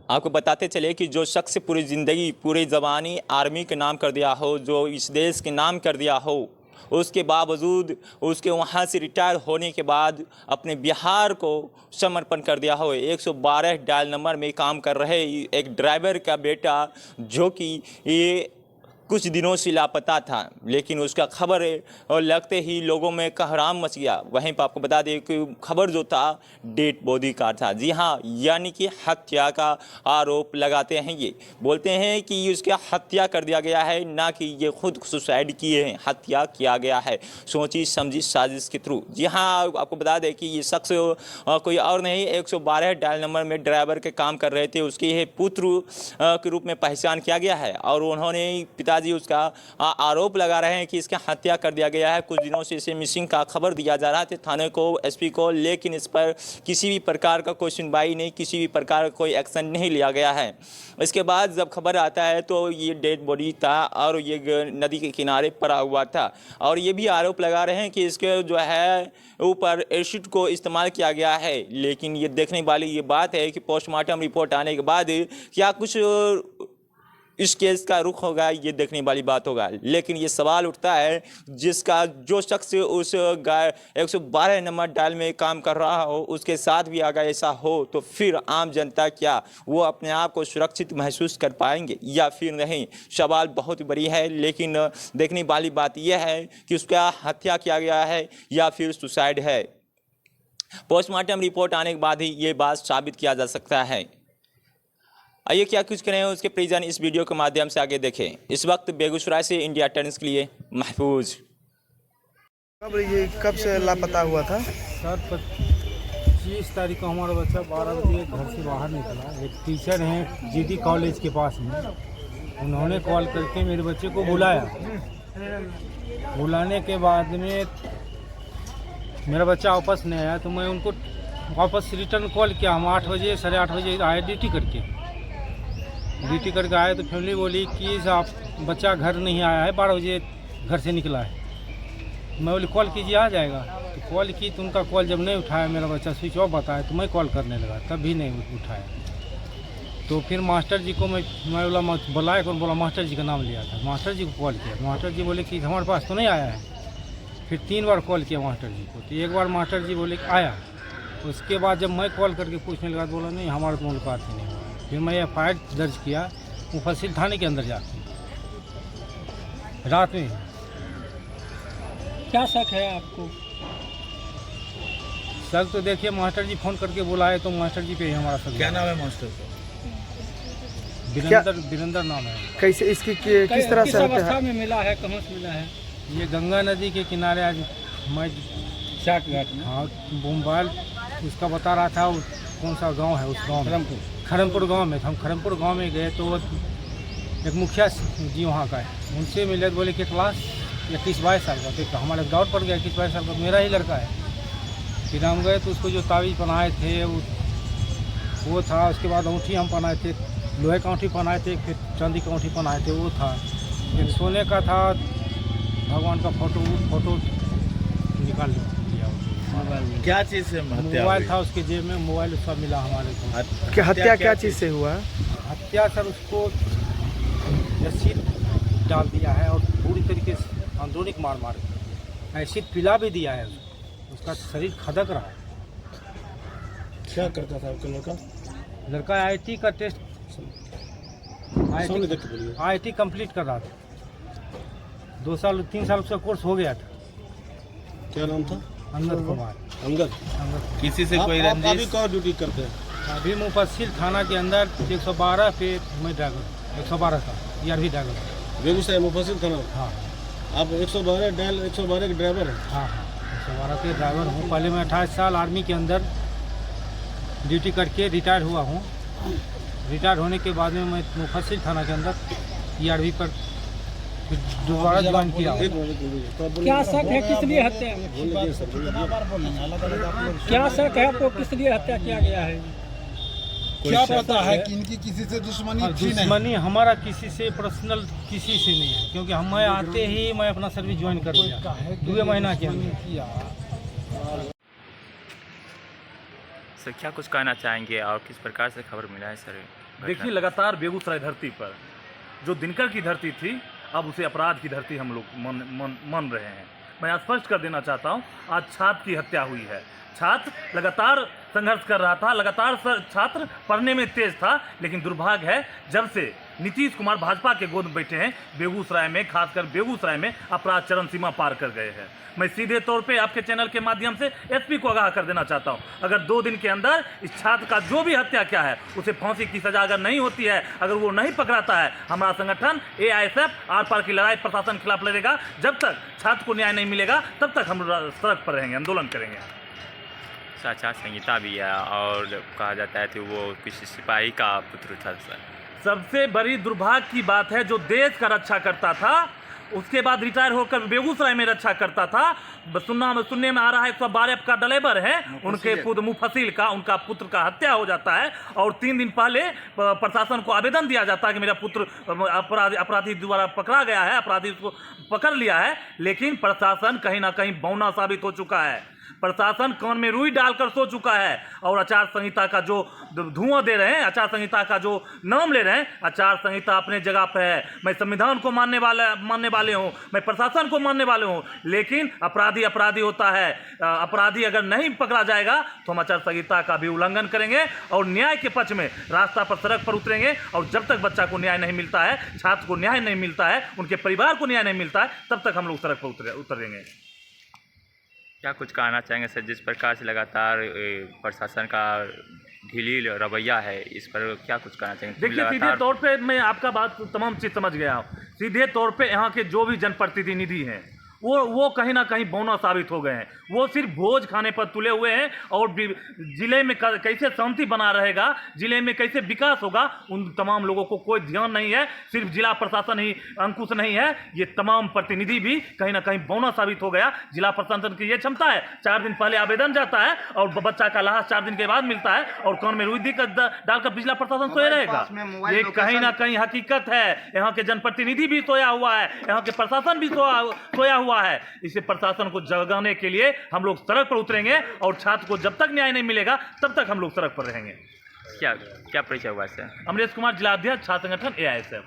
आपको बताते चले कि जो शख्स पूरी ज़िंदगी पूरी ज़बानी आर्मी के नाम कर दिया हो, जो इस देश के नाम कर दिया हो, उसके बावजूद उसके वहाँ से रिटायर होने के बाद अपने बिहार को समर्पण कर दिया हो। 112 डायल नंबर में काम कर रहे एक ड्राइवर का बेटा जो कि ये कुछ दिनों से लापता था, लेकिन उसका खबर और लगते ही लोगों में कहराम मच गया। वहीं पर आपको बता दें कि खबर जो था डेड बॉडी का था। जी हाँ, यानी कि हत्या का आरोप लगाते हैं। ये बोलते हैं कि उसकी हत्या कर दिया गया है, ना कि ये खुद सुसाइड किए हैं, हत्या किया गया है सोची समझी साजिश के थ्रू। जी हाँ, आपको बता दें कि ये शख्स कोई और नहीं, 112 डायल नंबर में ड्राइवर के काम कर रहे थे। उसके पुत्र के रूप में पहचान किया गया है और उन्होंने पिताजी उसका आरोप लगा रहे हैं कि इसका हत्या कर दिया गया है। कुछ दिनों से इसे मिसिंग का खबर दिया जा रहा था थाने को, एसपी को, लेकिन इस पर किसी भी प्रकार का कोई सुनवाई नहीं, किसी भी प्रकार का कोई एक्शन नहीं लिया गया है। इसके बाद जब खबर आता है तो ये डेड बॉडी था और ये नदी के किनारे पड़ा हुआ था और ये भी आरोप लगा रहे हैं कि इसके जो है ऊपर एसिड को इस्तेमाल किया गया है। लेकिन ये देखने वाली ये बात है कि पोस्टमार्टम रिपोर्ट आने के बाद क्या कुछ इस केस का रुख होगा, ये देखने वाली बात होगा। लेकिन ये सवाल उठता है जिसका जो शख्स उस 112 नंबर डायल में काम कर रहा हो उसके साथ भी अगर ऐसा हो तो फिर आम जनता क्या वो अपने आप को सुरक्षित महसूस कर पाएंगे या फिर नहीं, सवाल बहुत बड़ी है। लेकिन देखने वाली बात यह है कि उसका हत्या किया गया है या फिर सुसाइड है। पोस्टमार्टम रिपोर्ट आने के बाद ही ये बात साबित किया जा सकता है। आइए क्या कुछ करें उसके परिजन इस वीडियो के माध्यम से आगे देखें। इस वक्त बेगूसराय से इंडिया टाइम्स के लिए महफूज। कब से लापता हुआ था? सर 25 तारीख को हमारा बच्चा 12 बजे घर से बाहर निकला। एक टीचर हैं जीडी कॉलेज के पास में, उन्होंने कॉल करके मेरे बच्चे को बुलाया। बुलाने के बाद में मेरा बच्चा वापस नहीं आया तो मैं उनको वापस रिटर्न कॉल किया। हम 8 बजे 8:30 बजे आए ड्यूटी करके आए तो फैमिली बोली कि साहब बच्चा घर नहीं आया है, 12 बजे घर से निकला है। मैं बोली कॉल कीजिए आ जाएगा। तो कॉल की तो उनका कॉल जब नहीं उठाया, मेरा बच्चा स्विच ऑफ बताया तो मैं कॉल करने लगा, तब भी नहीं उठाया। तो फिर मास्टर जी को मैं बोला बुलाया, कौन बोला मास्टर जी का नाम लिया था, मास्टर जी को कॉल किया। मास्टर जी बोले कि हमारे पास तो नहीं आया है। फिर 3 बार कॉल किया मास्टर जी को, तो एक बार मास्टर जी बोले कि आया। उसके बाद जब मैं कॉल करके पूछने लगा तो बोला नहीं हमारा तो मुलाकात ही नहीं हुआ। फिर मैं FIR दर्ज किया मुफस्सिल थाने के अंदर जाके रात में। क्या शक है आपको? शक तो देखिए मास्टर जी फ़ोन करके बुलाए तो मास्टर जी पे ही हमारा शक। क्या नाम है मास्टर का? वीरेंद्र नाम है। कैसे इसकी किस तरह से अवस्था में मिला है, कहाँ से मिला है? ये गंगा नदी के किनारे आज मैं चाट घाट में। हाँ मोबाइल उसका बता रहा था कौन सा गांव है, उस गांव में खरमपुर गांव में। हम खरमपुर गांव में गए तो एक मुखिया जी वहाँ का है, उनसे मिले तो बोले कि क्लास 21-22 साल का। तो हमारे डाउट पड़ गया 21-22 साल का मेरा ही लड़का है। फिर हम गए तो उसको जो तावीज़ पहनाए थे वो था। उसके बाद अंगूठी हम पहनाए थे, लोहे का अंगूठी पहनाए थे, फिर चांदी का अंगूठी पहनाए थे वो था। फिर सोने का था, भगवान का फोटो निकाल लिया। क्या चीज़ से मोबाइल था उसके जेब में, मोबाइल उसका मिला हमारे को। क्या हत्या क्या चीज़ से हुआ? हत्या सर उसको एसिड डाल दिया है और पूरी तरीके से अंदरूनी मार के एसिड पिला भी दिया है। उसका शरीर खदक रहा है। क्या करता था आपका लड़का? लड़का IIT का टेस्ट IIT कंप्लीट कर रहा था। 3 साल उसका कोर्स हो गया था। क्या नाम था? अंगद कुमार। अंगद। किसी से कोई रंजिश? अभी कौन ड्यूटी करते हैं? अभी मुफस्सिल थाना के अंदर 112 पे मैं ड्राइवर 112 का ERV ड्राइवर बेगूसराय मुफस्सिल थाना। हाँ आप 112 डायल 112 के ड्राइवर हैं? हाँ 112 के ड्राइवर हूँ। पहले मैं 28 साल आर्मी के अंदर ड्यूटी करके रिटायर हुआ हूँ। रिटायर होने के बाद में मैं मुफस्सिल थाना के अंदर ERV पर दोबारा ज्वाइन किया। क्या शक है किस लिए हत्या? क्या शक है आपको किस लिए हत्या किया गया है? क्या पता है कि इनकी किसी से दुश्मनी थी? नहीं, दुश्मनी हमारा किसी से पर्सनल किसी से नहीं है, क्योंकि हम आते ही मैं अपना सर्विस ज्वाइन कर दिया 2 महीना के अंदर। सर क्या कुछ कहना चाहेंगे और किस प्रकार से खबर मिला है सर? देखिए, लगातार बेगूसराय धरती पर जो दिनकर की धरती थी, अब उसे अपराध की धरती हम लोग मन रहे हैं। मैं स्पष्ट कर देना चाहता हूं, आज छात्र की हत्या हुई है। छात्र लगातार संघर्ष कर रहा था, लगातार छात्र पढ़ने में तेज था, लेकिन दुर्भाग्य है जब से नीतीश कुमार भाजपा के गोद में बैठे हैं, बेगूसराय में, खासकर बेगूसराय में अपराध चरम सीमा पार कर गए हैं। मैं सीधे तौर पे आपके चैनल के माध्यम से एसपी को आगाह कर देना चाहता हूं, अगर 2 दिन के अंदर इस छात्र का जो भी हत्या किया है उसे फांसी की सजा अगर नहीं होती है, अगर वो नहीं पकड़ाता है, हमारा संगठन AISF आर पार की लड़ाई प्रशासन के खिलाफ लड़ेगा। जब तक छात्र को न्याय नहीं मिलेगा तब तक हम सड़क पर रहेंगे, आंदोलन करेंगे। आचार संहिता भी है और कहा जाता है कि वो किसी सिपाही का पुत्र था सर। सबसे बड़ी दुर्भाग्य की बात है, जो देश का रक्षा करता था उसके बाद रिटायर होकर बेगूसराय में रक्षा करता था। सुनने में आ रहा है 112 का ड्राइवर है, उनके पुत्र मुफसिल का, उनका पुत्र का हत्या हो जाता है और 3 दिन पहले प्रशासन को आवेदन दिया जाता है कि मेरा पुत्र अपराधी द्वारा पकड़ा गया है, अपराधी को पकड़ लिया है। लेकिन प्रशासन कहीं ना कहीं बौना साबित हो चुका है। प्रशासन कान में रुई डालकर सो चुका है और आचार संहिता का जो धुआं दे रहे हैं, आचार संहिता का जो नाम ले रहे हैं, आचार संहिता अपने जगह पे है। मैं संविधान को मानने वाले हूँ, मैं प्रशासन को मानने वाले हूँ, लेकिन अपराधी अपराधी होता है। अपराधी अगर नहीं पकड़ा जाएगा तो हम आचार संहिता का भी उल्लंघन करेंगे और न्याय के पक्ष में रास्ता पर, सड़क पर उतरेंगे। और जब तक बच्चा को न्याय नहीं मिलता है, छात्र को न्याय नहीं मिलता है, उनके परिवार को न्याय नहीं मिलता है, तब तक हम लोग सड़क पर उतरेंगे। क्या कुछ कहना चाहेंगे सर, जिस प्रकार से लगातार प्रशासन का ढीली रवैया है, इस पर क्या कुछ कहना चाहेंगे? देखिए, सीधे तौर पे मैं आपका बात तमाम चीज़ समझ गया हूँ। सीधे तौर पे यहाँ के जो भी जनप्रतिनिधि हैं वो कहीं ना कहीं बौना साबित हो गए हैं। वो सिर्फ भोज खाने पर तुले हुए हैं और जिले में कैसे शांति बना रहेगा, जिले में कैसे विकास होगा, उन तमाम लोगों को कोई ध्यान नहीं है। सिर्फ जिला प्रशासन ही अंकुश नहीं है, ये तमाम प्रतिनिधि भी कहीं ना कहीं बौना साबित हो गया। जिला प्रशासन की ये क्षमता है, 4 दिन पहले आवेदन जाता है और बच्चा का लाश 4 दिन के बाद मिलता है और कान में रुई डालकर जिला प्रशासन सोए रहेगा। ये कहीं ना कहीं हकीकत है। यहाँ के जनप्रतिनिधि भी सोया हुआ है, यहाँ के प्रशासन भी सोया हुआ है। इसे प्रशासन को जगाने के लिए हम लोग सड़क पर उतरेंगे और छात्र को जब तक न्याय नहीं मिलेगा तब तक हम लोग सड़क पर रहेंगे। क्या परिचय हुआ सर? अमरेश कुमार, जिला अध्यक्ष, छात्र संगठन AISF।